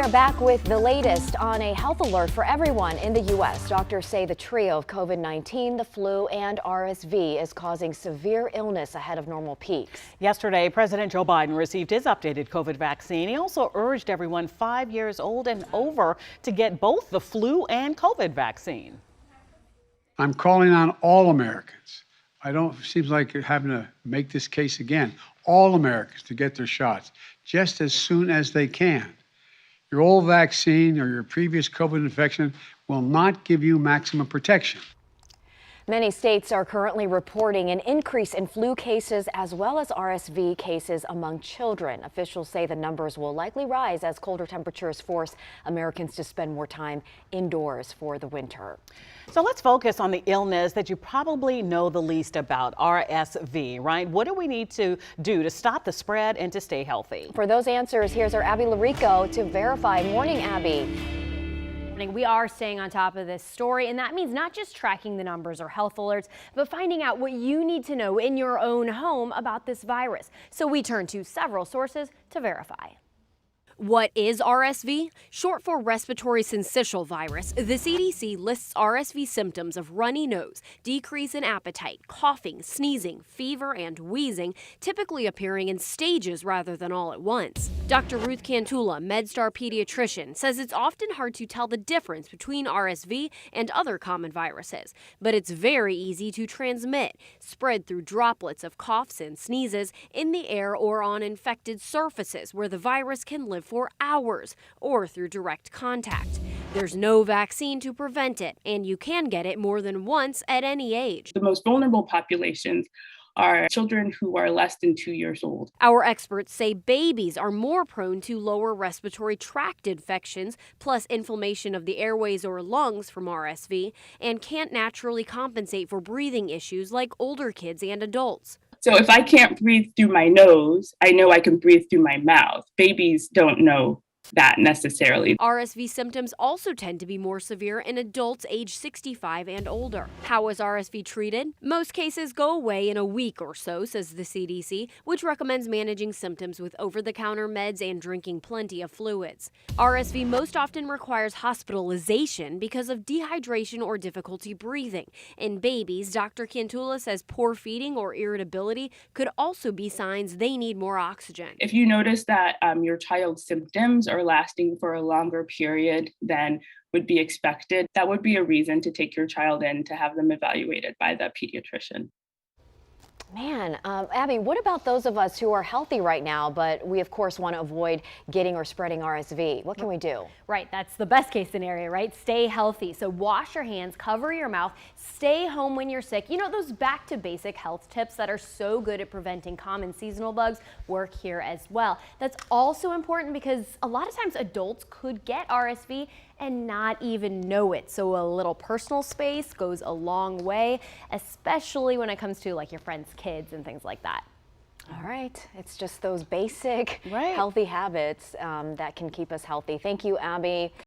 are back with the latest on a health alert for everyone in the U.S. Doctors say the trio of COVID-19, the flu, and RSV is causing severe illness ahead of normal peaks. Yesterday, President Joe Biden received his updated COVID vaccine. He also urged everyone 5 years old and over to get both the flu and COVID vaccine. I'm calling on all Americans. Seems like you're having to make this case again. All Americans to get their shots just as soon as they can. Your old vaccine or your previous COVID infection will not give you maximum protection. Many states are currently reporting an increase in flu cases as well as RSV cases among children. Officials say the numbers will likely rise as colder temperatures force Americans to spend more time indoors for the winter. So let's focus on the illness that you probably know the least about, RSV, right? What do we need to do to stop the spread and to stay healthy? For those answers, here's our Abby Larico to verify. Morning, Abby. We are staying on top of this story, and that means not just tracking the numbers or health alerts, but finding out what you need to know in your own home about this virus. So we turn to several sources to verify. What is RSV? Short for respiratory syncytial virus. The CDC lists RSV symptoms of runny nose, decrease in appetite, coughing, sneezing, fever, and wheezing, typically appearing in stages rather than all at once. Dr. Ruth Cantula, MedStar pediatrician, says it's often hard to tell the difference between RSV and other common viruses, but it's very easy to transmit, spread through droplets of coughs and sneezes in the air or on infected surfaces where the virus can live for hours or through direct contact. There's no vaccine to prevent it, and you can get it more than once at any age. The most vulnerable populations are children who are less than 2 years old. Our experts say babies are more prone to lower respiratory tract infections, plus inflammation of the airways or lungs from RSV, and can't naturally compensate for breathing issues like older kids and adults. So if I can't breathe through my nose, I know I can breathe through my mouth. Babies don't know that necessarily. RSV symptoms also tend to be more severe in adults age 65 and older. How is RSV treated? Most cases go away in a week or so, says the CDC, which recommends managing symptoms with over-the-counter meds and drinking plenty of fluids. RSV most often requires hospitalization because of dehydration or difficulty breathing. In babies, Dr. Cantula says poor feeding or irritability could also be signs they need more oxygen. If you notice that your child's symptoms are lasting for a longer period than would be expected, that would be a reason to take your child in to have them evaluated by the pediatrician. Man, Abby, what about those of us who are healthy right now, but we of course want to avoid getting or spreading RSV? What can we do? Right, that's the best case scenario, right? Stay healthy. So wash your hands, cover your mouth, stay home when you're sick. You know, those back to basic health tips that are so good at preventing common seasonal bugs work here as well. That's also important because a lot of times adults could get RSV and not even know it. So a little personal space goes a long way, especially when it comes to like your friends' kids and things like that. All right, it's just those basic Right. healthy habits that can keep us healthy. Thank you, Abby.